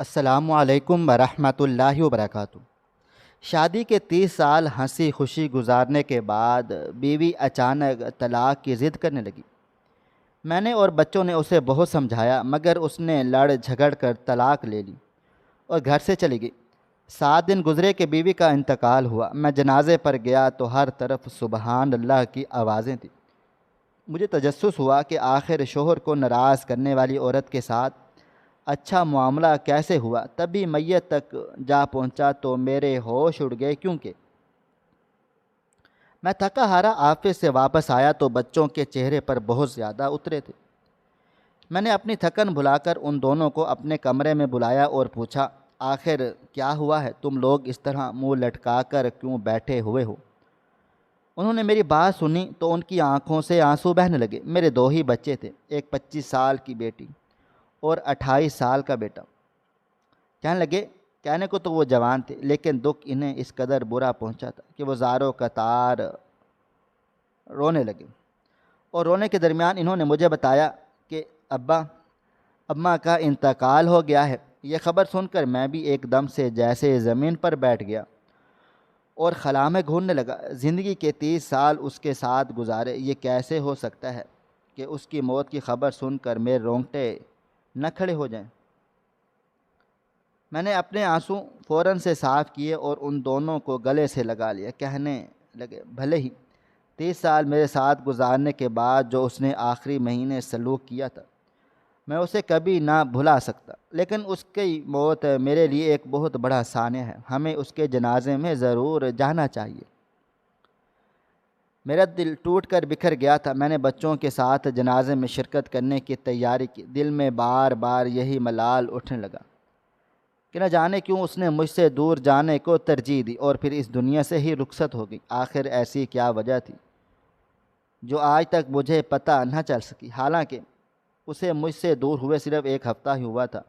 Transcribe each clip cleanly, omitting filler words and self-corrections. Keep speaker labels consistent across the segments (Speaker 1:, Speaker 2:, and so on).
Speaker 1: السلام علیکم ورحمۃ اللہ وبرکاتہ۔ شادی کے 30 سال ہنسی خوشی گزارنے کے بعد بیوی اچانک طلاق کی ضد کرنے لگی۔ میں نے اور بچوں نے اسے بہت سمجھایا مگر اس نے لڑ جھگڑ کر طلاق لے لی اور گھر سے چلی گئی۔ 7 دن گزرے کہ بیوی کا انتقال ہوا۔ میں جنازے پر گیا تو ہر طرف سبحان اللہ کی آوازیں تھیں۔ مجھے تجسس ہوا کہ آخر شوہر کو ناراض کرنے والی عورت کے ساتھ اچھا معاملہ کیسے ہوا۔ تبھی میت تک جا پہنچا تو میرے ہوش اڑ گئے، کیونکہ میں تھکا ہارا آفس سے واپس آیا تو بچوں کے چہرے پر بہت زیادہ اترے تھے۔ میں نے اپنی تھکن بھلا کر ان دونوں کو اپنے کمرے میں بلایا اور پوچھا، آخر کیا ہوا ہے؟ تم لوگ اس طرح منہ لٹکا کر کیوں بیٹھے ہوئے ہو؟ انہوں نے میری بات سنی تو ان کی آنکھوں سے آنسو بہنے لگے۔ میرے 2 ہی بچے تھے، ایک 25 سال کی بیٹی اور 28 سال کا بیٹا۔ کہنے کو تو وہ جوان تھے، لیکن دکھ انہیں اس قدر برا پہنچا تھا کہ وہ زاروں قطار رونے لگے، اور رونے کے درمیان انہوں نے مجھے بتایا کہ اماں کا انتقال ہو گیا ہے۔ یہ خبر سن کر میں بھی ایک دم سے جیسے زمین پر بیٹھ گیا اور خلا میں گھوننے لگا۔ زندگی کے 30 سال اس کے ساتھ گزارے، یہ کیسے ہو سکتا ہے کہ اس کی موت کی خبر سن کر میرے رونگٹے نہ کھڑے ہو جائیں۔ میں نے اپنے آنسو فوراً سے صاف کیے اور ان دونوں کو گلے سے لگا لیا۔ کہنے لگے، بھلے ہی 30 سال میرے ساتھ گزارنے کے بعد جو اس نے آخری مہینے سلوک کیا تھا میں اسے کبھی نہ بھلا سکتا، لیکن اس کی موت میرے لیے ایک بہت بڑا سانحہ ہے۔ ہمیں اس کے جنازے میں ضرور جانا چاہیے۔ میرا دل ٹوٹ کر بکھر گیا تھا۔ میں نے بچوں کے ساتھ جنازے میں شرکت کرنے کی تیاری کی۔ دل میں بار بار یہی ملال اٹھنے لگا کہ نہ جانے کیوں اس نے مجھ سے دور جانے کو ترجیح دی اور پھر اس دنیا سے ہی رخصت ہو گئی۔ آخر ایسی کیا وجہ تھی جو آج تک مجھے پتہ نہ چل سکی؟ حالانکہ اسے مجھ سے دور ہوئے صرف 1 ہفتہ ہی ہوا تھا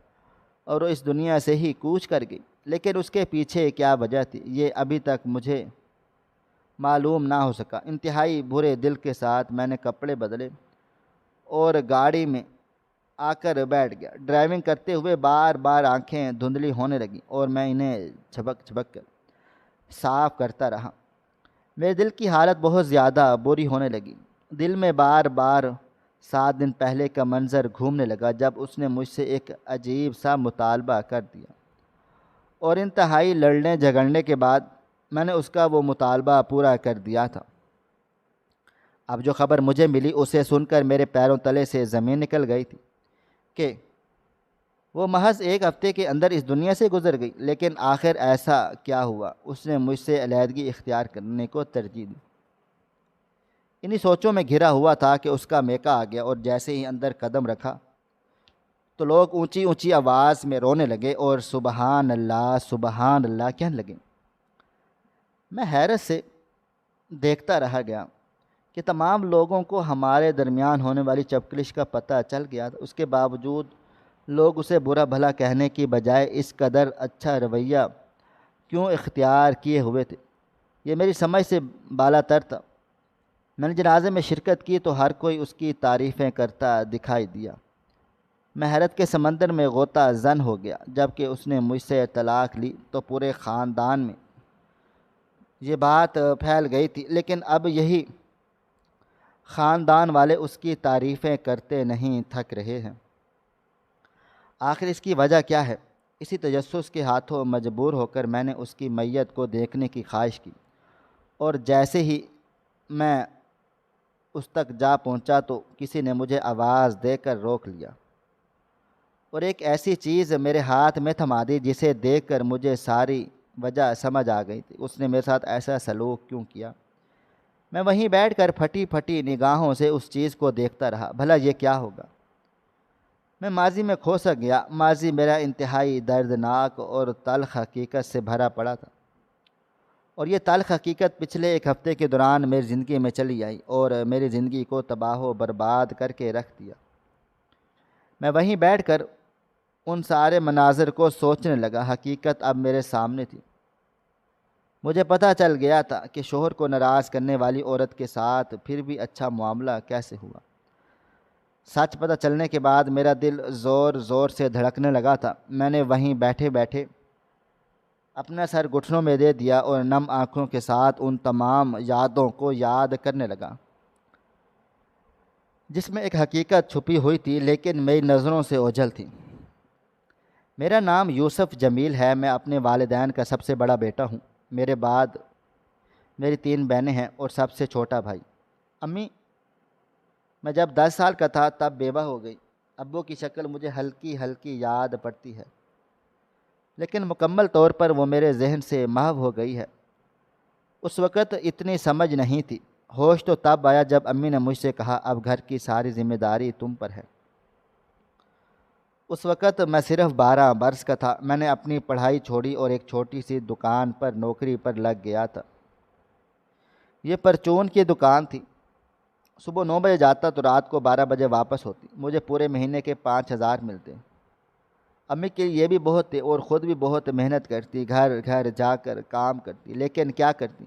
Speaker 1: اور وہ اس دنیا سے ہی کوچ کر گئی، لیکن اس کے پیچھے کیا وجہ تھی یہ ابھی تک مجھے معلوم نہ ہو سکا۔ انتہائی برے دل کے ساتھ میں نے کپڑے بدلے اور گاڑی میں آ کر بیٹھ گیا۔ ڈرائیونگ کرتے ہوئے بار بار آنکھیں دھندلی ہونے لگیں اور میں انہیں جھپک جھپک کر صاف کرتا رہا۔ میرے دل کی حالت بہت زیادہ بری ہونے لگی۔ دل میں بار بار 7 دن پہلے کا منظر گھومنے لگا جب اس نے مجھ سے ایک عجیب سا مطالبہ کر دیا، اور انتہائی لڑنے جھگڑنے کے بعد میں نے اس کا وہ مطالبہ پورا کر دیا تھا۔ اب جو خبر مجھے ملی اسے سن کر میرے پیروں تلے سے زمین نکل گئی تھی کہ وہ محض 1 ہفتے کے اندر اس دنیا سے گزر گئی۔ لیکن آخر ایسا کیا ہوا اس نے مجھ سے علیحدگی اختیار کرنے کو ترجیح دی؟ انہی سوچوں میں گھرا ہوا تھا کہ اس کا میکا آ گیا، اور جیسے ہی اندر قدم رکھا تو لوگ اونچی اونچی آواز میں رونے لگے اور سبحان اللہ کہنے لگے۔ میں حیرت سے دیکھتا رہ گیا کہ تمام لوگوں کو ہمارے درمیان ہونے والی چپکلش کا پتہ چل گیا تھا۔ اس کے باوجود لوگ اسے برا بھلا کہنے کی بجائے اس قدر اچھا رویہ کیوں اختیار کیے ہوئے تھے؟ یہ میری سمجھ سے بالا تر تھا۔ میں نے جنازے میں شرکت کی تو ہر کوئی اس کی تعریفیں کرتا دکھائی دیا۔ میں حیرت کے سمندر میں غوطہ زن ہو گیا۔ جب کہ اس نے مجھ سے طلاق لی تو پورے خاندان میں یہ بات پھیل گئی تھی، لیکن اب یہی خاندان والے اس کی تعریفیں کرتے نہیں تھک رہے ہیں۔ آخر اس کی وجہ کیا ہے؟ اسی تجسس کے ہاتھوں مجبور ہو کر میں نے اس کی میت کو دیکھنے کی خواہش کی، اور جیسے ہی میں اس تک جا پہنچا تو کسی نے مجھے آواز دے کر روک لیا اور ایک ایسی چیز میرے ہاتھ میں تھما دی جسے دیکھ کر مجھے ساری وجہ سمجھ آ گئی تھی۔ اس نے میرے ساتھ ایسا سلوک کیوں کیا؟ میں وہیں بیٹھ کر پھٹی پھٹی نگاہوں سے اس چیز کو دیکھتا رہا۔ بھلا یہ کیا ہوگا؟ میں ماضی میں کھو سا گیا۔ ماضی میرا انتہائی دردناک اور تلخ حقیقت سے بھرا پڑا تھا، اور یہ تلخ حقیقت پچھلے 1 ہفتے کے دوران میری زندگی میں چلی آئی اور میری زندگی کو تباہ و برباد کر کے رکھ دیا۔ میں وہیں بیٹھ کر ان سارے مناظر کو سوچنے لگا۔ حقیقت اب میرے سامنے تھی۔ مجھے پتہ چل گیا تھا کہ شوہر کو ناراض کرنے والی عورت کے ساتھ پھر بھی اچھا معاملہ کیسے ہوا۔ سچ پتہ چلنے کے بعد میرا دل زور زور سے دھڑکنے لگا تھا۔ میں نے وہیں بیٹھے بیٹھے اپنا سر گھٹنوں میں دے دیا اور نم آنکھوں کے ساتھ ان تمام یادوں کو یاد کرنے لگا جس میں ایک حقیقت چھپی ہوئی تھی لیکن میری نظروں سے اوجھل تھی۔ میرا نام یوسف جمیل ہے، میں اپنے والدین کا سب سے بڑا بیٹا ہوں۔ میرے بعد میری 3 بہنیں ہیں اور سب سے چھوٹا بھائی۔ امی، میں جب 10 سال کا تھا تب بیوہ ہو گئی۔ ابو کی شکل مجھے ہلکی ہلکی یاد پڑتی ہے، لیکن مکمل طور پر وہ میرے ذہن سے محو ہو گئی ہے۔ اس وقت اتنی سمجھ نہیں تھی۔ ہوش تو تب آیا جب امی نے مجھ سے کہا اب گھر کی ساری ذمہ داری تم پر ہے۔ اس وقت میں صرف 12 برس کا تھا۔ میں نے اپنی پڑھائی چھوڑی اور ایک چھوٹی سی دکان پر نوکری پر لگ گیا تھا۔ یہ پرچون کی دکان تھی۔ صبح 9 بجے جاتا تو رات کو 12 بجے واپس ہوتی۔ مجھے پورے مہینے کے 5,000 ملتے۔ امی کے لیے یہ بھی بہت تھے اور خود بھی بہت محنت کرتی، گھر گھر جا کر کام کرتی، لیکن کیا کرتی،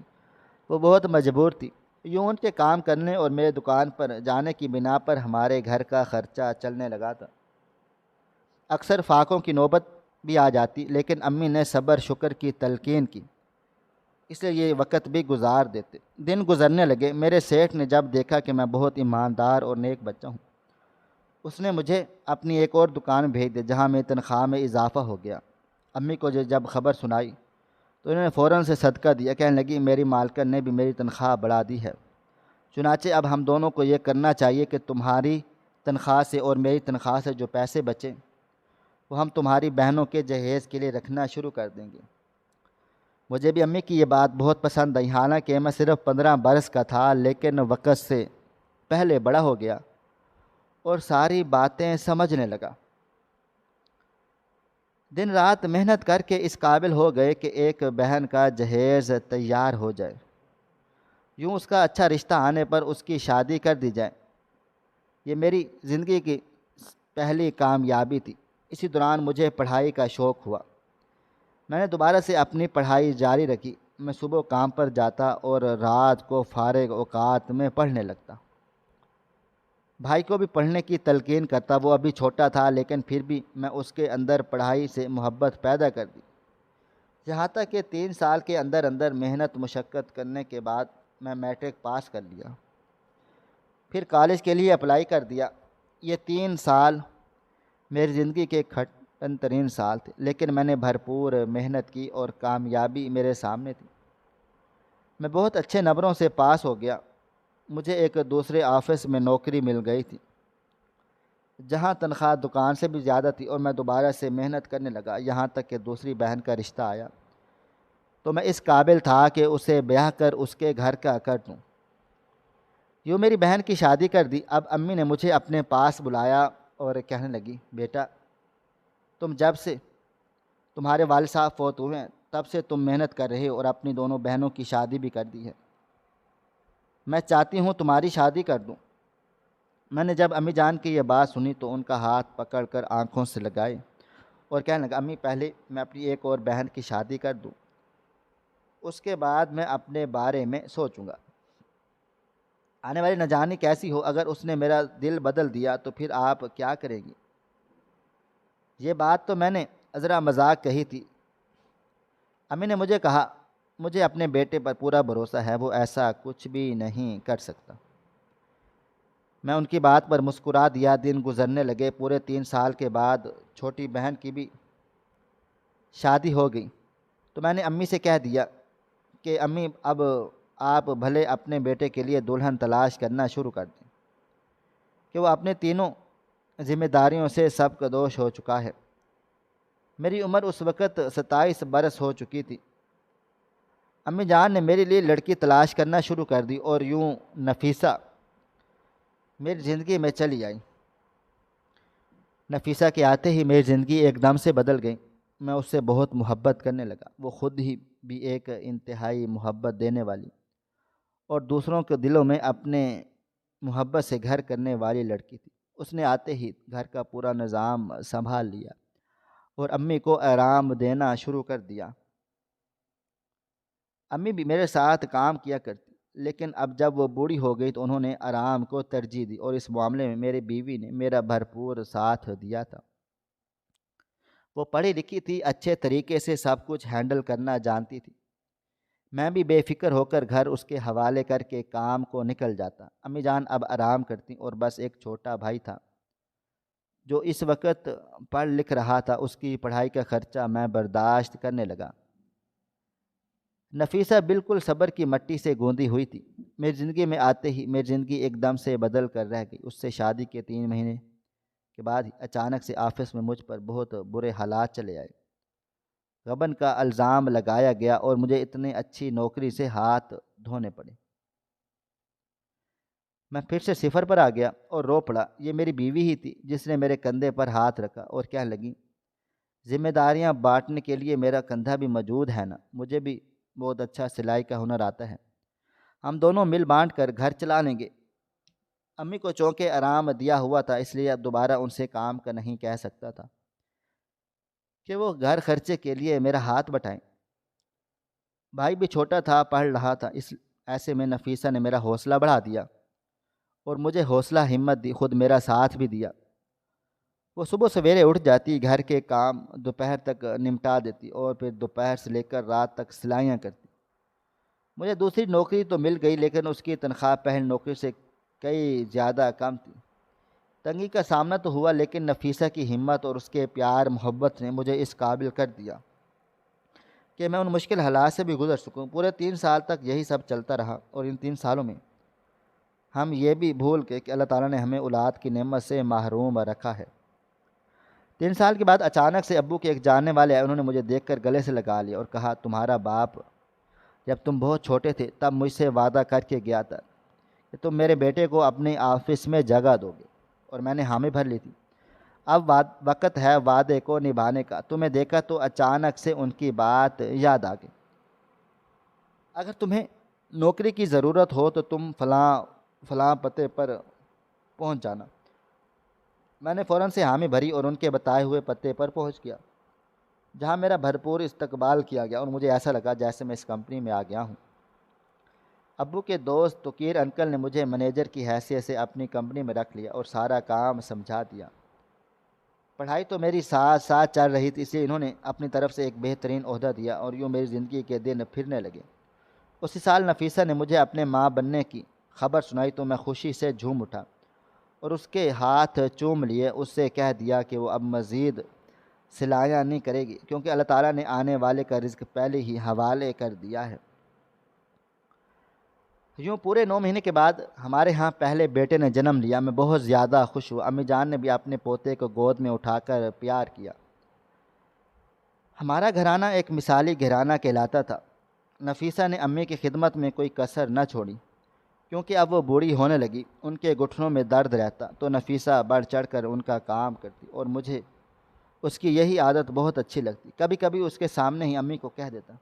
Speaker 1: وہ بہت مجبور تھی۔ یوں ان کے کام کرنے اور میرے دکان پر جانے کی بنا پر ہمارے گھر کا خرچہ چلنے لگا تھا۔ اکثر فاقوں کی نوبت بھی آ جاتی، لیکن امی نے صبر شکر کی تلقین کی، اس لیے یہ وقت بھی گزار دیتے۔ دن گزرنے لگے۔ میرے سیٹھ نے جب دیکھا کہ میں بہت ایماندار اور نیک بچہ ہوں، اس نے مجھے اپنی ایک اور دکان بھیج دی جہاں میری تنخواہ میں اضافہ ہو گیا۔ امی کو جب خبر سنائی تو انہوں نے فوراً سے صدقہ دیا، کہنے لگی میری مالکن نے بھی میری تنخواہ بڑھا دی ہے، چنانچہ اب ہم دونوں کو یہ کرنا چاہیے کہ تمہاری تنخواہ سے اور میری تنخواہ سے جو پیسے بچیں وہ ہم تمہاری بہنوں کے جہیز کے لیے رکھنا شروع کر دیں گے۔ مجھے بھی امی کی یہ بات بہت پسند آئی، حالانکہ میں صرف 15 برس کا تھا، لیکن وقت سے پہلے بڑا ہو گیا اور ساری باتیں سمجھنے لگا۔ دن رات محنت کر کے اس قابل ہو گئے کہ ایک بہن کا جہیز تیار ہو جائے، یوں اس کا اچھا رشتہ آنے پر اس کی شادی کر دی جائے۔ یہ میری زندگی کی پہلی کامیابی تھی۔ اسی دوران مجھے پڑھائی کا شوق ہوا۔ میں نے دوبارہ سے اپنی پڑھائی جاری رکھی۔ میں صبح کام پر جاتا اور رات کو فارغ اوقات میں پڑھنے لگتا۔ بھائی کو بھی پڑھنے کی تلقین کرتا، وہ ابھی چھوٹا تھا لیکن پھر بھی میں اس کے اندر پڑھائی سے محبت پیدا کر دی۔ یہاں تک کہ 3 سال کے اندر اندر محنت مشقت کرنے کے بعد میں میٹرک پاس کر لیا، پھر کالج کے لیے اپلائی کر دیا۔ یہ 3 سال میری زندگی کے کھٹن ترین سال تھے، لیکن میں نے بھرپور محنت کی اور کامیابی میرے سامنے تھی۔ میں بہت اچھے نمبروں سے پاس ہو گیا۔ مجھے ایک دوسرے آفس میں نوکری مل گئی تھی جہاں تنخواہ دکان سے بھی زیادہ تھی، اور میں دوبارہ سے محنت کرنے لگا، یہاں تک کہ دوسری بہن کا رشتہ آیا تو میں اس قابل تھا کہ اسے بیاہ کر اس کے گھر کا کر دوں۔ یوں میری بہن کی شادی کر دی۔ اب امی نے مجھے اپنے پاس بلایا اور کہنے لگی بیٹا، تم جب سے تمہارے والد صاحب فوت ہوئے ہیں تب سے تم محنت کر رہے ہو اور اپنی دونوں بہنوں کی شادی بھی کر دی ہے۔ میں چاہتی ہوں تمہاری شادی کر دوں۔ میں نے جب امی جان کی یہ بات سنی تو ان کا ہاتھ پکڑ کر آنکھوں سے لگائے اور کہنے لگا امی، پہلے میں اپنی ایک اور بہن کی شادی کر دوں، اس کے بعد میں اپنے بارے میں سوچوں گا۔ آنے والی نہ جانے کیسی ہو، اگر اس نے میرا دل بدل دیا تو پھر آپ کیا کریں گی؟ یہ بات تو میں نے ذرا مذاق کہی تھی۔ امی نے مجھے کہا مجھے اپنے بیٹے پر پورا بھروسہ ہے، وہ ایسا کچھ بھی نہیں کر سکتا۔ میں ان کی بات پر مسکرا دیا۔ دن گزرنے لگے۔ پورے 3 سال کے بعد چھوٹی بہن کی بھی شادی ہو گئی تو میں نے امی سے کہہ دیا کہ امی، اب آپ بھلے اپنے بیٹے کے لیے دلہن تلاش کرنا شروع کر دیں کہ وہ اپنے تینوں ذمہ داریوں سے سبکدوش ہو چکا ہے۔ میری عمر اس وقت 27 برس ہو چکی تھی۔ امی جان نے میرے لیے لڑکی تلاش کرنا شروع کر دی اور یوں نفیسہ میری زندگی میں چلی آئی۔ نفیسہ کے آتے ہی میری زندگی ایک دم سے بدل گئی۔ میں اس سے بہت محبت کرنے لگا۔ وہ خود ہی بھی ایک انتہائی محبت دینے والی اور دوسروں کے دلوں میں اپنے محبت سے گھر کرنے والی لڑکی تھی۔ اس نے آتے ہی گھر کا پورا نظام سنبھال لیا اور امی کو آرام دینا شروع کر دیا۔ امی بھی میرے ساتھ کام کیا کرتی، لیکن اب جب وہ بوڑھی ہو گئی تو انہوں نے آرام کو ترجیح دی، اور اس معاملے میں میری بیوی نے میرا بھرپور ساتھ دیا تھا۔ وہ پڑھی لکھی تھی، اچھے طریقے سے سب کچھ ہینڈل کرنا جانتی تھی۔ میں بھی بے فکر ہو کر گھر اس کے حوالے کر کے کام کو نکل جاتا۔ امی جان اب آرام کرتی، اور بس ایک چھوٹا بھائی تھا جو اس وقت پڑھ لکھ رہا تھا، اس کی پڑھائی کا خرچہ میں برداشت کرنے لگا۔ نفیسہ بالکل صبر کی مٹی سے گوندی ہوئی تھی۔ میری زندگی میں آتے ہی میری زندگی ایک دم سے بدل کر رہ گئی۔ اس سے شادی کے 3 مہینے کے بعد ہی اچانک سے آفس میں مجھ پر بہت برے حالات چلے آئے۔ غبن کا الزام لگایا گیا اور مجھے اتنی اچھی نوکری سے ہاتھ دھونے پڑے۔ میں پھر سے صفر پر آ گیا اور رو پڑا۔ یہ میری بیوی ہی تھی جس نے میرے کندھے پر ہاتھ رکھا اور کہنے لگی، ذمہ داریاں بانٹنے کے لیے میرا کندھا بھی موجود ہے نا، مجھے بھی بہت اچھا سلائی کا ہنر آتا ہے، ہم دونوں مل بانٹ کر گھر چلا لیں گے۔ امی کو چونکہ آرام دیا ہوا تھا، اس لیے اب دوبارہ ان سے کام کا نہیں کہہ سکتا تھا کہ وہ گھر خرچے کے لیے میرا ہاتھ بٹائیں۔ بھائی بھی چھوٹا تھا، پڑھ رہا تھا، ایسے میں نفیسہ نے میرا حوصلہ بڑھا دیا اور مجھے حوصلہ ہمت دی، خود میرا ساتھ بھی دیا۔ وہ صبح سویرے اٹھ جاتی، گھر کے کام دوپہر تک نمٹا دیتی اور پھر دوپہر سے لے کر رات تک سلائیاں کرتی۔ مجھے دوسری نوکری تو مل گئی، لیکن اس کی تنخواہ پہلی نوکری سے کئی زیادہ کم تھی۔ تنگی کا سامنا تو ہوا، لیکن نفیسہ کی ہمت اور اس کے پیار محبت نے مجھے اس قابل کر دیا کہ میں ان مشکل حالات سے بھی گزر سکوں۔ پورے 3 سال تک یہی سب چلتا رہا، اور ان 3 سالوں میں ہم یہ بھی بھول گئے کہ اللہ تعالیٰ نے ہمیں اولاد کی نعمت سے محروم رکھا ہے۔ 3 سال کے بعد اچانک سے ابو کے ایک جاننے والے آئے، انہوں نے مجھے دیکھ کر گلے سے لگا لیا اور کہا، تمہارا باپ جب تم بہت چھوٹے تھے تب مجھ سے وعدہ کر کے گیا تھا کہ تم میرے بیٹے کو اپنے آفس میں جگہ دو گے، اور میں نے حامی بھر لی تھی۔ اب وقت ہے وعدے کو نبھانے کا۔ تمہیں دیکھا تو اچانک سے ان کی بات یاد آ گئی۔ اگر تمہیں نوکری کی ضرورت ہو تو تم فلاں پتے پر پہنچ جانا۔ میں نے فوراً سے حامی بھری اور ان کے بتائے ہوئے پتے پر پہنچ گیا، جہاں میرا بھرپور استقبال کیا گیا اور مجھے ایسا لگا جیسے میں اس کمپنی میں آ گیا ہوں۔ ابو کے دوست توقیر انکل نے مجھے مینیجر کی حیثیت سے اپنی کمپنی میں رکھ لیا اور سارا کام سمجھا دیا۔ پڑھائی تو میری ساتھ ساتھ چل رہی تھی، اس لیے انہوں نے اپنی طرف سے ایک بہترین عہدہ دیا اور یوں میری زندگی کے دن پھرنے لگے۔ اسی سال نفیسہ نے مجھے اپنے ماں بننے کی خبر سنائی تو میں خوشی سے جھوم اٹھا اور اس کے ہاتھ چوم لیے۔ اس سے کہہ دیا کہ وہ اب مزید سلائیاں نہیں کرے گی، کیونکہ اللہ تعالیٰ نے آنے والے کا رزق پہلے ہی حوالے کر دیا ہے۔ یوں پورے 9 مہینے کے بعد ہمارے ہاں پہلے بیٹے نے جنم لیا۔ میں بہت زیادہ خوش ہوا۔ امی جان نے بھی اپنے پوتے کو گود میں اٹھا کر پیار کیا۔ ہمارا گھرانہ ایک مثالی گھرانہ کہلاتا تھا۔ نفیسہ نے امی کی خدمت میں کوئی کسر نہ چھوڑی، کیونکہ اب وہ بوڑھی ہونے لگی، ان کے گھٹنوں میں درد رہتا تو نفیسہ بڑھ چڑھ کر ان کا کام کرتی، اور مجھے اس کی یہی عادت بہت اچھی لگتی۔ کبھی کبھی اس کے سامنے ہی امی کو کہہ دیتا،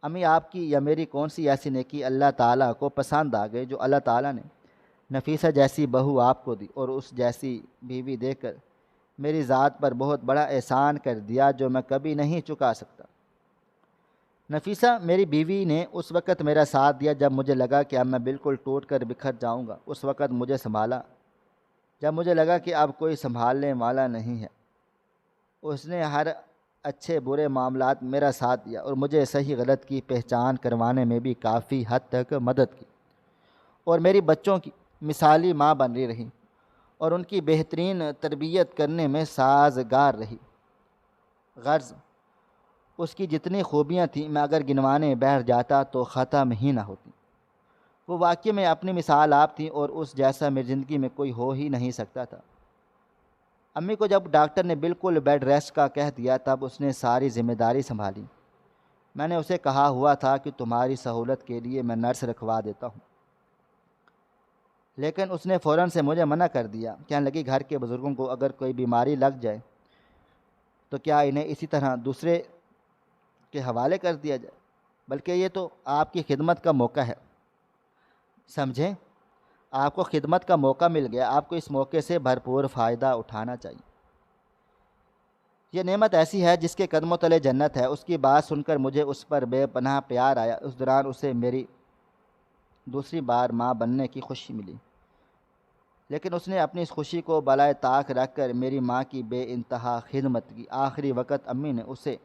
Speaker 1: امی آپ کی یا میری کون سی ایسی نیکی اللہ تعالیٰ کو پسند آ گئی جو اللہ تعالیٰ نے نفیسہ جیسی بہو آپ کو دی، اور اس جیسی بیوی دے کر میری ذات پر بہت بڑا احسان کر دیا جو میں کبھی نہیں چکا سکتا۔ نفیسہ میری بیوی نے اس وقت میرا ساتھ دیا جب مجھے لگا کہ اب میں بالکل ٹوٹ کر بکھر جاؤں گا۔ اس وقت مجھے سنبھالا جب مجھے لگا کہ اب کوئی سنبھالنے والا نہیں ہے۔ اس نے ہر اچھے برے معاملات میرا ساتھ دیا اور مجھے صحیح غلط کی پہچان کروانے میں بھی کافی حد تک مدد کی، اور میری بچوں کی مثالی ماں بن رہی اور ان کی بہترین تربیت کرنے میں سازگار رہی۔ غرض اس کی جتنی خوبیاں تھیں میں اگر گنوانے بیٹھ جاتا تو ختم ہی نہ ہوتی۔ وہ واقعی میں اپنی مثال آپ تھیں، اور اس جیسا میری زندگی میں کوئی ہو ہی نہیں سکتا تھا۔ امی کو جب ڈاکٹر نے بالکل بیڈ ریسٹ کا کہہ دیا تب اس نے ساری ذمہ داری سنبھالی۔ میں نے اسے کہا ہوا تھا کہ تمہاری سہولت کے لیے میں نرس رکھوا دیتا ہوں، لیکن اس نے فوراً سے مجھے منع کر دیا۔ کہنے لگی، گھر کے بزرگوں کو اگر کوئی بیماری لگ جائے تو کیا انہیں اسی طرح دوسرے کے حوالے کر دیا جائے؟ بلکہ یہ تو آپ کی خدمت کا موقع ہے، سمجھیں؟ آپ کو خدمت کا موقع مل گیا، آپ کو اس موقع سے بھرپور فائدہ اٹھانا چاہیے۔ یہ نعمت ایسی ہے جس کے قدموں تلے جنت ہے۔ اس کی بات سن کر مجھے اس پر بے پناہ پیار آیا۔ اس دوران اسے میری دوسری بار ماں بننے کی خوشی ملی، لیکن اس نے اپنی اس خوشی کو بالائے طاق رکھ کر میری ماں کی بے انتہا خدمت کی۔ آخری وقت امی نے اسے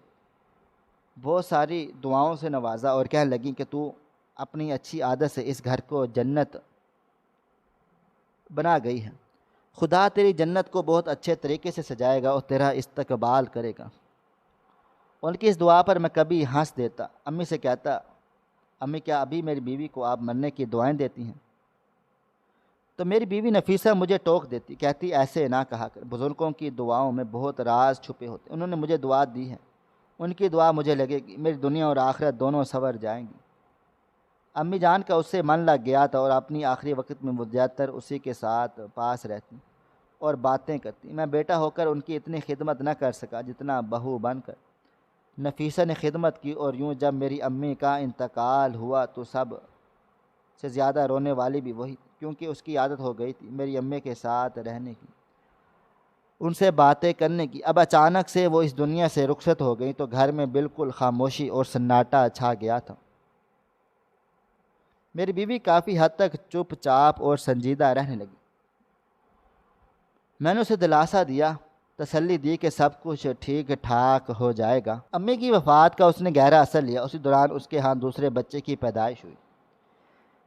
Speaker 1: بہت ساری دعاؤں سے نوازا اور کہنے لگیں کہ تو اپنی اچھی عادت سے اس گھر کو جنت بنا گئی ہے، خدا تیری جنت کو بہت اچھے طریقے سے سجائے گا اور تیرا استقبال کرے گا۔ ان کی اس دعا پر میں کبھی ہنس دیتا، امی سے کہتا، امی کیا ابھی میری بیوی کو آپ مرنے کی دعائیں دیتی ہیں؟ تو میری بیوی نفیسہ مجھے ٹوک دیتی، کہتی ایسے نہ کہا کر، بزرگوں کی دعاؤں میں بہت راز چھپے ہوتے، انہوں نے مجھے دعا دی ہے، ان کی دعا مجھے لگے گی، میری دنیا اور آخرت دونوں سنور جائیں گی۔ امی جان کا اس سے من لگ گیا تھا اور اپنی آخری وقت میں وہ زیادہ تر اسی کے ساتھ پاس رہتی اور باتیں کرتی۔ میں بیٹا ہو کر ان کی اتنی خدمت نہ کر سکا جتنا بہو بن کر نفیسہ نے خدمت کی، اور یوں جب میری امی کا انتقال ہوا تو سب سے زیادہ رونے والی بھی وہی، کیونکہ اس کی عادت ہو گئی تھی میری امی کے ساتھ رہنے کی، ان سے باتیں کرنے کی۔ اب اچانک سے وہ اس دنیا سے رخصت ہو گئی تو گھر میں بالکل خاموشی اور سناٹا چھا گیا تھا۔ میری بیوی کافی حد تک چپ چاپ اور سنجیدہ رہنے لگی۔ میں نے اسے دلاسا دیا، تسلی دی کہ سب کچھ ٹھیک ٹھاک ہو جائے گا۔ امی کی وفات کا اس نے گہرا اثر لیا۔ اسی دوران اس کے ہاں دوسرے بچے کی پیدائش ہوئی،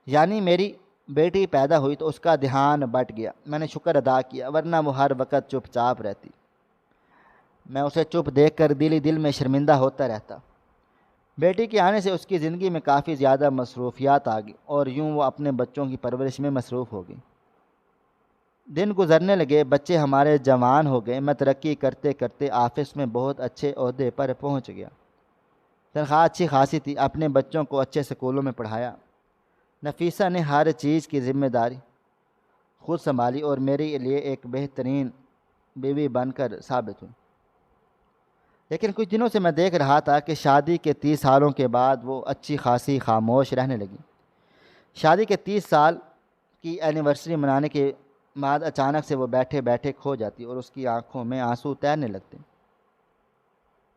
Speaker 1: یعنی میری بیٹی پیدا ہوئی تو اس کا دھیان بٹ گیا۔ میں نے شکر ادا کیا، ورنہ وہ ہر وقت چپ چاپ رہتی، میں اسے چپ دیکھ کر دل ہی دل میں شرمندہ ہوتا رہتا۔ بیٹی کے آنے سے اس کی زندگی میں کافی زیادہ مصروفیات آ گئی اور یوں وہ اپنے بچوں کی پرورش میں مصروف ہو گئی۔ دن گزرنے لگے، بچے ہمارے جوان ہو گئے، میں ترقی کرتے کرتے آفس میں بہت اچھے عہدے پر پہنچ گیا، تنخواہ اچھی خاصی تھی، اپنے بچوں کو اچھے اسکولوں میں پڑھایا۔ نفیسہ نے ہر چیز کی ذمہ داری خود سنبھالی اور میرے لیے ایک بہترین بیوی بن کر ثابت ہوئی۔ لیکن کچھ دنوں سے میں دیکھ رہا تھا کہ شادی کے 30 سالوں کے بعد وہ اچھی خاصی خاموش رہنے لگی۔ شادی کے 30 سال کی اینیورسری منانے کے بعد اچانک سے وہ بیٹھے بیٹھے کھو جاتی اور اس کی آنکھوں میں آنسو تیرنے لگتے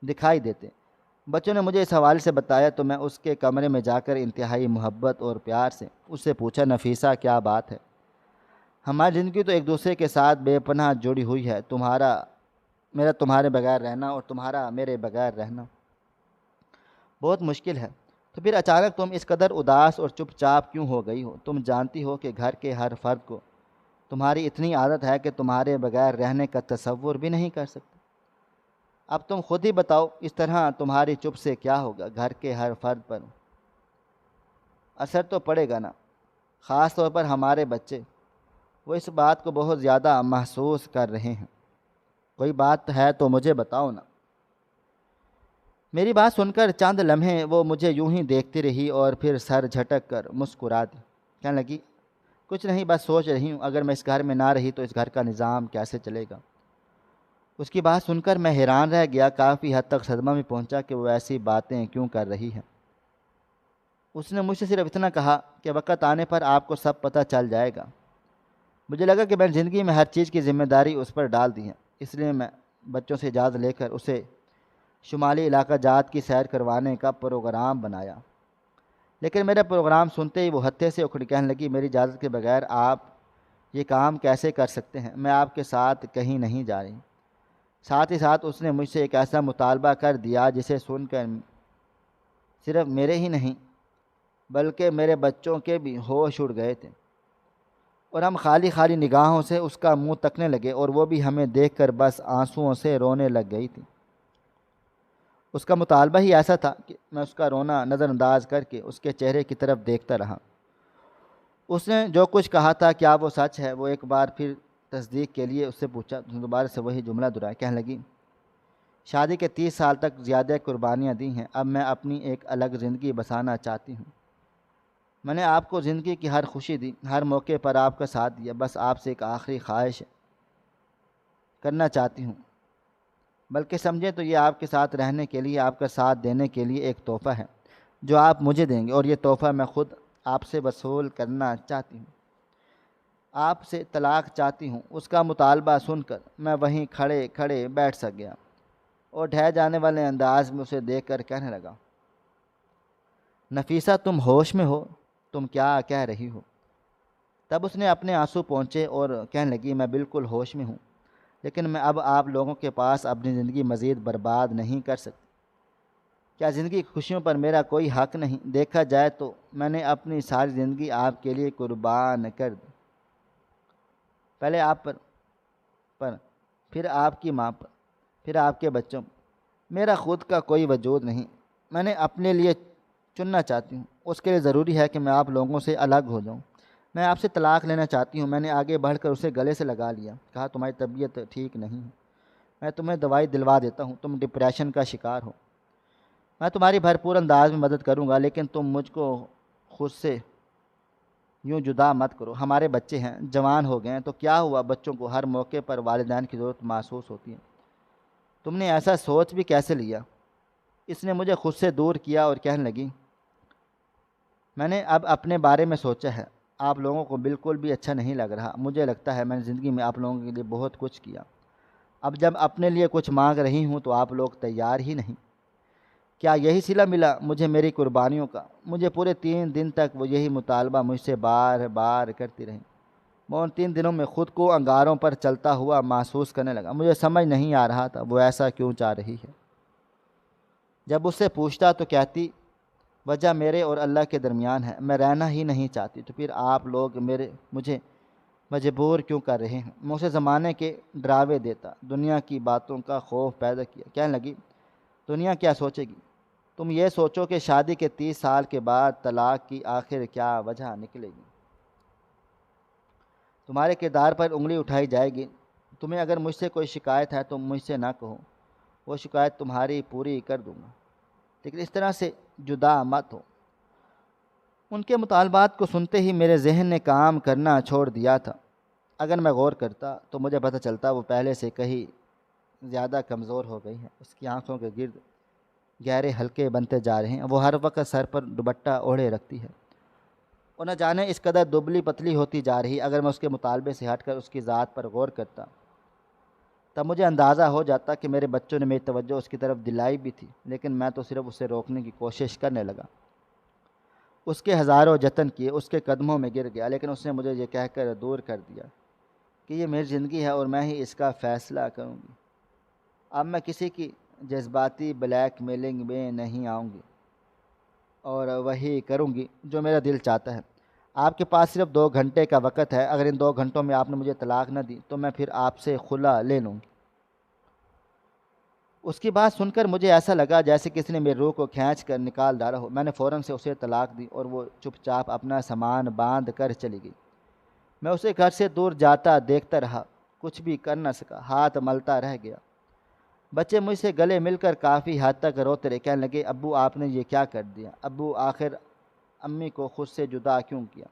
Speaker 1: دکھائی دیتے۔ بچوں نے مجھے اس حوالے سے بتایا تو میں اس کے کمرے میں جا کر انتہائی محبت اور پیار سے اس سے پوچھا، نفیسہ کیا بات ہے؟ ہماری زندگی تو ایک دوسرے کے ساتھ بے پناہ جڑی ہوئی ہے، میرا تمہارے بغیر رہنا اور تمہارا میرے بغیر رہنا بہت مشکل ہے، تو پھر اچانک تم اس قدر اداس اور چپ چاپ کیوں ہو گئی ہو؟ تم جانتی ہو کہ گھر کے ہر فرد کو تمہاری اتنی عادت ہے کہ تمہارے بغیر رہنے کا تصور بھی نہیں کر سکتے۔ اب تم خود ہی بتاؤ، اس طرح تمہاری چپ سے کیا ہوگا؟ گھر کے ہر فرد پر اثر تو پڑے گا نا، خاص طور پر ہمارے بچے، وہ اس بات کو بہت زیادہ محسوس کر رہے ہیں۔ کوئی بات ہے تو مجھے بتاؤ نا۔ میری بات سن کر چند لمحے وہ مجھے یوں ہی دیکھتی رہی اور پھر سر جھٹک کر مسکرا دی، کہنے لگی، کچھ نہیں، بس سوچ رہی ہوں اگر میں اس گھر میں نہ رہی تو اس گھر کا نظام کیسے چلے گا۔ اس کی بات سن کر میں حیران رہ گیا، کافی حد تک صدمہ میں پہنچا کہ وہ ایسی باتیں کیوں کر رہی ہے۔ اس نے مجھ سے صرف اتنا کہا کہ وقت آنے پر آپ کو سب پتہ چل جائے گا۔ مجھے لگا کہ میں نے زندگی میں ہر چیز کی ذمہ داری اس پر ڈال دی ہے، اس لیے میں بچوں سے اجازت لے کر اسے شمالی علاقہ جات کی سیر کروانے کا پروگرام بنایا۔ لیکن میرا پروگرام سنتے ہی وہ ہتھے سے اکھڑ کہنے لگی، میری اجازت کے بغیر آپ یہ کام کیسے کر سکتے ہیں؟ میں آپ کے ساتھ کہیں نہیں جا رہی۔ ساتھ ہی ساتھ اس نے مجھ سے ایک ایسا مطالبہ کر دیا جسے سن کر صرف میرے ہی نہیں بلکہ میرے بچوں کے بھی ہوش اڑ گئے تھے، اور ہم خالی خالی نگاہوں سے اس کا منہ تکنے لگے، اور وہ بھی ہمیں دیکھ کر بس آنسوؤں سے رونے لگ گئی تھی۔ اس کا مطالبہ ہی ایسا تھا کہ میں اس کا رونا نظر انداز کر کے اس کے چہرے کی طرف دیکھتا رہا۔ اس نے جو کچھ کہا تھا کیا وہ سچ ہے؟ وہ ایک بار پھر تصدیق کے لیے اس سے پوچھا، دوبارہ سے وہی جملہ دہرایا، کہنے لگی، شادی کے 30 سال تک زیادہ قربانیاں دی ہیں، اب میں اپنی ایک الگ زندگی بسانا چاہتی ہوں۔ میں نے آپ کو زندگی کی ہر خوشی دی، ہر موقع پر آپ کا ساتھ دیا، بس آپ سے ایک آخری خواہش کرنا چاہتی ہوں، بلکہ سمجھیں تو یہ آپ کے ساتھ رہنے کے لیے، آپ کا ساتھ دینے کے لیے ایک تحفہ ہے جو آپ مجھے دیں گے، اور یہ تحفہ میں خود آپ سے وصول کرنا چاہتی ہوں۔ آپ سے طلاق چاہتی ہوں۔ اس کا مطالبہ سن کر میں وہیں کھڑے کھڑے بیٹھ سک گیا اور ڈھہ جانے والے انداز میں اسے دیکھ کر کہنے لگا، نفیسہ تم ہوش میں ہو؟ تم کیا کہہ رہی ہو؟ تب اس نے اپنے آنسو پہنچے اور کہنے لگی میں بالکل ہوش میں ہوں، لیکن میں اب آپ لوگوں کے پاس اپنی زندگی مزید برباد نہیں کر سکتی۔ کیا زندگی کی خوشیوں پر میرا کوئی حق نہیں؟ دیکھا جائے تو میں نے اپنی ساری زندگی آپ کے لیے قربان کر دی، پہلے آپ پر پھر آپ کی ماں پر، پھر آپ کے بچوں پر۔ میرا خود کا کوئی وجود نہیں، میں نے اپنے لیے چننا چاہتی ہوں، اس کے لیے ضروری ہے کہ میں آپ لوگوں سے الگ ہو جاؤں۔ میں آپ سے طلاق لینا چاہتی ہوں۔ میں نے آگے بڑھ کر اسے گلے سے لگا لیا، کہا تمہاری طبیعت ٹھیک نہیں ہے، میں تمہیں دوائی دلوا دیتا ہوں، تم ڈپریشن کا شکار ہو، میں تمہاری بھرپور انداز میں مدد کروں گا، لیکن تم مجھ کو خود سے یوں جدا مت کرو۔ ہمارے بچے ہیں، جوان ہو گئے ہیں، تو کیا ہوا؟ بچوں کو ہر موقع پر والدین کی ضرورت محسوس ہوتی ہے، تم نے ایسا سوچ بھی کیسے لیا؟ اس نے مجھے خود سے دور کیا اور کہنے لگی میں نے اب اپنے بارے میں سوچا ہے، آپ لوگوں کو بالکل بھی اچھا نہیں لگ رہا، مجھے لگتا ہے میں نے زندگی میں آپ لوگوں کے لیے بہت کچھ کیا، اب جب اپنے لیے کچھ مانگ رہی ہوں تو آپ لوگ تیار ہی نہیں۔ کیا یہی صلہ ملا مجھے میری قربانیوں کا؟ مجھے پورے 3 دن تک وہ یہی مطالبہ مجھ سے بار بار کرتی رہیں۔ میں ان 3 دنوں میں خود کو انگاروں پر چلتا ہوا محسوس کرنے لگا، مجھے سمجھ نہیں آ رہا تھا وہ ایسا کیوں چاہ رہی ہے۔ جب اس سے پوچھتا تو کہتی وجہ میرے اور اللہ کے درمیان ہے، میں رہنا ہی نہیں چاہتی، تو پھر آپ لوگ مجھے مجبور کیوں کر رہے ہیں؟ میں اسے زمانے کے ڈراوے دیتا، دنیا کی باتوں کا خوف پیدا کیا۔ کہنے لگی دنیا کیا سوچے گی؟ تم یہ سوچو کہ شادی کے 30 سال کے بعد طلاق کی آخر کیا وجہ نکلے گی، تمہارے کردار پر انگلی اٹھائی جائے گی۔ تمہیں اگر مجھ سے کوئی شکایت ہے تو مجھ سے نہ کہو، وہ شکایت تمہاری پوری کر دوں گا، لیکن اس طرح سے جدا مت ہو۔ ان کے مطالبات کو سنتے ہی میرے ذہن نے کام کرنا چھوڑ دیا تھا۔ اگر میں غور کرتا تو مجھے پتہ چلتا وہ پہلے سے کہیں زیادہ کمزور ہو گئی ہے، اس کی آنکھوں کے گرد گہرے حلقے بنتے جا رہے ہیں، وہ ہر وقت سر پر دوپٹہ اوڑھے رکھتی ہے اور نہ جانے اس قدر دبلی پتلی ہوتی جا رہی۔ اگر میں اس کے مطالبے سے ہٹ کر اس کی ذات پر غور کرتا تب مجھے اندازہ ہو جاتا کہ میرے بچوں نے میری توجہ اس کی طرف دلائی بھی تھی، لیکن میں تو صرف اسے روکنے کی کوشش کرنے لگا۔ اس کے ہزاروں جتن کیے، اس کے قدموں میں گر گیا، لیکن اس نے مجھے یہ کہہ کر دور کر دیا کہ یہ میری زندگی ہے اور میں ہی اس کا فیصلہ کروں گی۔ اب میں کسی کی جذباتی بلیک میلنگ میں نہیں آؤں گی اور وہی کروں گی جو میرا دل چاہتا ہے۔ آپ کے پاس صرف 2 گھنٹے کا وقت ہے، اگر ان 2 گھنٹوں میں آپ نے مجھے طلاق نہ دی تو میں پھر آپ سے خلا لے لوں گی۔ اس کی بات سن کر مجھے ایسا لگا جیسے کسی نے میری روح کو کھینچ کر نکال ڈالا ہو۔ میں نے فوراً سے اسے طلاق دی اور وہ چپ چاپ اپنا سامان باندھ کر چلی گئی۔ میں اسے گھر سے دور جاتا دیکھتا رہا، کچھ بھی کر نہ سکا، ہاتھ ملتا رہ گیا۔ بچے مجھ سے گلے مل کر کافی حد تک روتے رہے، کہنے لگے ابو آپ نے یہ کیا کر دیا؟ ابو آخر امی کو خود سے جدا کیوں کیا؟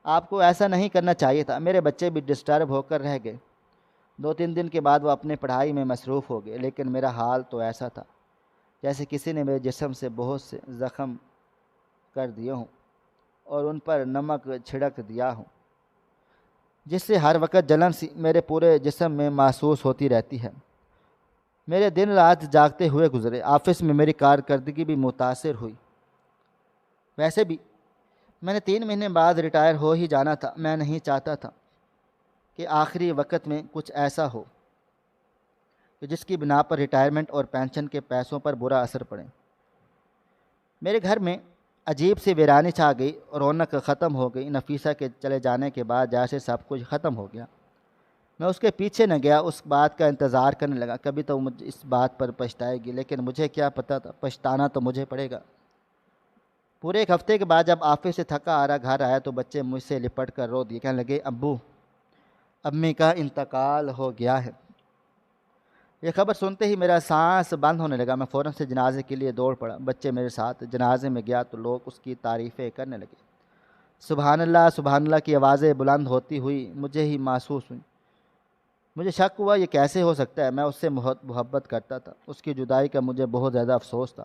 Speaker 1: آپ کو ایسا نہیں کرنا چاہیے تھا۔ میرے بچے بھی ڈسٹرب ہو کر رہ گئے۔ 2-3 دن کے بعد وہ اپنے پڑھائی میں مصروف ہو گئے، لیکن میرا حال تو ایسا تھا جیسے کسی نے میرے جسم سے بہت سے زخم کر دیے ہوں اور ان پر نمک چھڑک دیا ہوں، جس سے ہر وقت جلن سی میرے پورے جسم میں محسوس ہوتی رہتی ہے۔ میرے دن رات جاگتے ہوئے گزرے، آفس میں میری کارکردگی بھی متاثر ہوئی۔ ویسے بھی میں نے 3 مہینے بعد ریٹائر ہو ہی جانا تھا۔ میں نہیں چاہتا تھا کہ آخری وقت میں کچھ ایسا ہو کہ جس کی بنا پر ریٹائرمنٹ اور پینشن کے پیسوں پر برا اثر پڑے۔ میرے گھر میں عجیب سی ویرانی چھا گئی، رونق ختم ہو گئی۔ نفیسہ کے چلے جانے کے بعد جیسے سب کچھ ختم ہو گیا۔ میں اس کے پیچھے نہ گیا، اس بات کا انتظار کرنے لگا کبھی تو مجھے اس بات پر پچھتائے گی، لیکن مجھے کیا پتہ تھا پچھتانا تو مجھے پڑے گا۔ پورے 1 ہفتے کے بعد جب آفس سے تھکا آ رہا گھر آیا تو بچے مجھ سے لپٹ کر رو دیے، کہنے لگے ابو امی کا انتقال ہو گیا ہے۔ یہ خبر سنتے ہی میرا سانس بند ہونے لگا۔ میں فوراً سے جنازے کے لیے دوڑ پڑا، بچے میرے ساتھ۔ جنازے میں گیا تو لوگ اس کی تعریفیں کرنے لگے، سبحان اللہ کی آوازیں بلند ہوتی ہوئی مجھے ہی محسوس ہوئیں۔ مجھے شک ہوا یہ کیسے ہو سکتا ہے، میں اس سے محبت کرتا تھا، اس کی جدائی کا مجھے بہت زیادہ افسوس تھا۔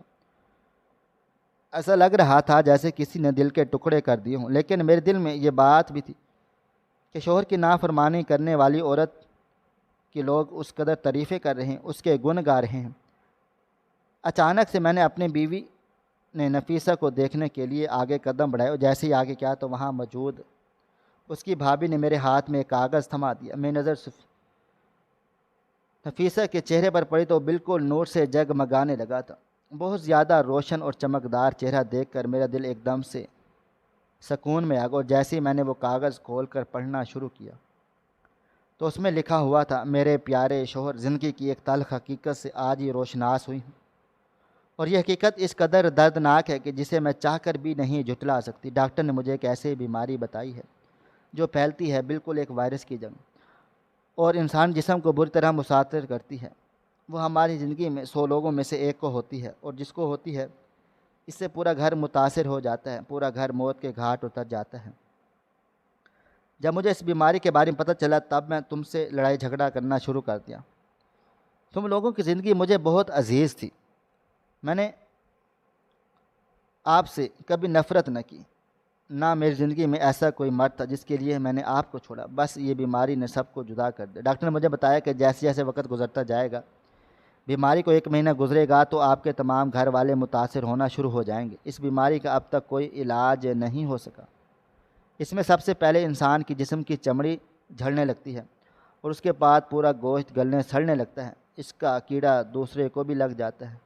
Speaker 1: ایسا لگ رہا تھا جیسے کسی نے دل کے ٹکڑے کر دیے ہوں، لیکن میرے دل میں یہ بات بھی تھی کہ شوہر کی نافرمانی کرنے والی عورت کی لوگ اس قدر تعریفیں کر رہے ہیں، اس کے گن گا رہے ہیں۔ اچانک سے میں نے اپنی بیوی نے نفیسہ کو دیکھنے کے لیے آگے قدم بڑھائے اور جیسے ہی آگے کیا تو وہاں موجود اس کی بھابھی نے میرے ہاتھ میں ایک کاغذ تھما دیا۔ میں نظر نفیسہ کے چہرے پر پڑی تو بالکل نور سے جگمگانے لگا تھا۔ بہت زیادہ روشن اور چمکدار چہرہ دیکھ کر میرا دل ایک دم سے سکون میں آ گیا، اور جیسے ہی میں نے وہ کاغذ کھول کر پڑھنا شروع کیا تو اس میں لکھا ہوا تھا: میرے پیارے شوہر، زندگی کی ایک تلخ حقیقت سے آج ہی روشناس ہوئی ہوں، اور یہ حقیقت اس قدر دردناک ہے کہ جسے میں چاہ کر بھی نہیں جھٹلا سکتی۔ ڈاکٹر نے مجھے ایک ایسی بیماری بتائی ہے جو پھیلتی ہے بالکل ایک وائرس کی جنگ، اور انسان جسم کو بری طرح متاثر کرتی ہے۔ وہ ہماری زندگی میں 100 لوگوں میں سے ایک کو ہوتی ہے، اور جس کو ہوتی ہے اس سے پورا گھر متاثر ہو جاتا ہے، پورا گھر موت کے گھاٹ اتر جاتا ہے۔ جب مجھے اس بیماری کے بارے میں پتہ چلا تب میں تم سے لڑائی جھگڑا کرنا شروع کر دیا۔ تم لوگوں کی زندگی مجھے بہت عزیز تھی، میں نے آپ سے کبھی نفرت نہ کی، نہ میری زندگی میں ایسا کوئی مرد تھا جس کے لیے میں نے آپ کو چھوڑا، بس یہ بیماری نے سب کو جدا کر دیا۔ ڈاکٹر نے مجھے بتایا کہ جیسے جیسے وقت گزرتا جائے گا، بیماری کو 1 مہینہ گزرے گا تو آپ کے تمام گھر والے متاثر ہونا شروع ہو جائیں گے۔ اس بیماری کا اب تک کوئی علاج نہیں ہو سکا۔ اس میں سب سے پہلے انسان کی جسم کی چمڑی جھڑنے لگتی ہے، اور اس کے بعد پورا گوشت گلنے سڑنے لگتا ہے۔ اس کا کیڑا دوسرے کو بھی لگ جاتا ہے۔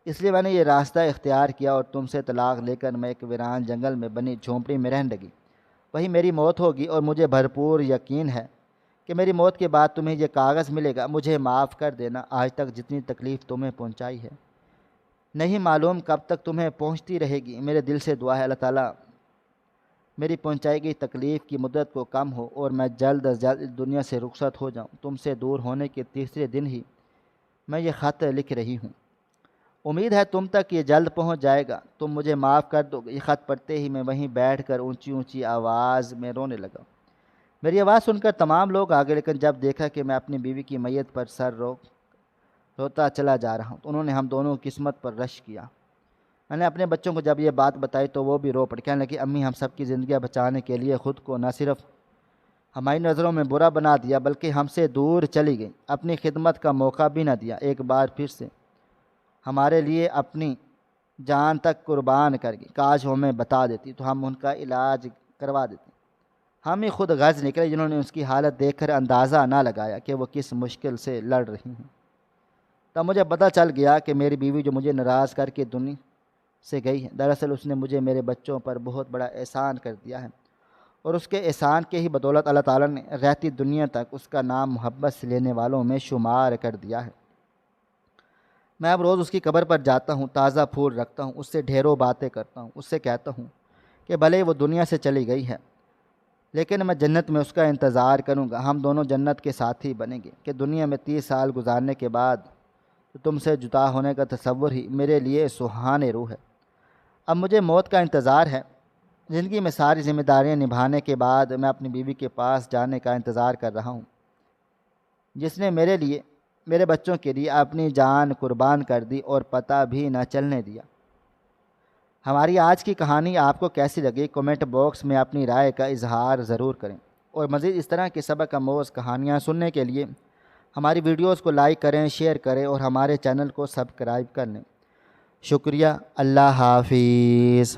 Speaker 1: اس لیے میں نے یہ راستہ اختیار کیا اور تم سے طلاق لے کر میں ایک ویران جنگل میں بنی جھونپڑی میں رہنے لگی۔ وہی میری موت ہوگی، اور مجھے بھرپور یقین ہے کہ میری موت کے بعد تمہیں یہ کاغذ ملے گا۔ مجھے معاف کر دینا، آج تک جتنی تکلیف تمہیں پہنچائی ہے، نہیں معلوم کب تک تمہیں پہنچتی رہے گی۔ میرے دل سے دعا ہے اللہ تعالیٰ میری پہنچائی گئی تکلیف کی مدت کو کم ہو اور میں جلد از جلد اس دنیا سے رخصت ہو جاؤں۔ تم سے دور ہونے کے تیسرے دن ہی میں یہ خط لکھ رہی ہوں، امید ہے تم تک یہ جلد پہنچ جائے گا، تم مجھے معاف کر دو گے۔ یہ خط پڑھتے ہی میں وہیں بیٹھ کر اونچی اونچی آواز میں رونے لگا۔ میری آواز سن کر تمام لوگ آ گئے، لیکن جب دیکھا کہ میں اپنی بیوی کی میت پر سر روتا چلا جا رہا ہوں تو انہوں نے ہم دونوں کی قسمت پر رشک کیا۔ میں نے اپنے بچوں کو جب یہ بات بتائی تو وہ بھی رو پڑے، کہنے لگے امی ہم سب کی زندگیاں بچانے کے لیے خود کو نہ صرف ہماری نظروں میں برا بنا دیا بلکہ ہم سے دور چلی گئی، اپنی خدمت کا موقع بھی نہ دیا۔ ایک بار پھر سے ہمارے لیے اپنی جان تک قربان کر گئی، کاش وہ ہمیں بتا دیتی تو ہم ان کا علاج کروا دیتے۔ ہم ہی خود غرض نکلے جنہوں نے اس کی حالت دیکھ کر اندازہ نہ لگایا کہ وہ کس مشکل سے لڑ رہی ہیں۔ تب مجھے پتہ چل گیا کہ میری بیوی جو مجھے ناراض کر کے دنیا سے گئی ہے، دراصل اس نے مجھے میرے بچوں پر بہت بڑا احسان کر دیا ہے، اور اس کے احسان کے ہی بدولت اللہ تعالیٰ نے رہتی دنیا تک اس کا نام محبت سے لینے والوں میں شمار کر دیا ہے۔ میں اب روز اس کی قبر پر جاتا ہوں، تازہ پھول رکھتا ہوں، اس سے ڈھیروں باتیں کرتا ہوں، اس سے کہتا ہوں کہ بھلے وہ دنیا سے چلی گئی ہے لیکن میں جنت میں اس کا انتظار کروں گا، ہم دونوں جنت کے ساتھی بنیں گے۔ کہ دنیا میں 30 سال گزارنے کے بعد تم سے جدا ہونے کا تصور ہی میرے لیے سہانے روح ہے۔ اب مجھے موت کا انتظار ہے۔ زندگی میں ساری ذمہ داریاں نبھانے کے بعد میں اپنی بیوی کے پاس جانے کا انتظار کر رہا ہوں، جس نے میرے لیے، میرے بچوں کے لیے اپنی جان قربان کر دی اور پتہ بھی نہ چلنے دیا۔ ہماری آج کی کہانی آپ کو کیسی لگی؟ کمنٹ باکس میں اپنی رائے کا اظہار ضرور کریں، اور مزید اس طرح کی سبق آموز کہانیاں سننے کے لیے ہماری ویڈیوز کو لائک کریں، شیئر کریں اور ہمارے چینل کو سبسکرائب کر لیں۔ شکریہ، اللہ حافظ۔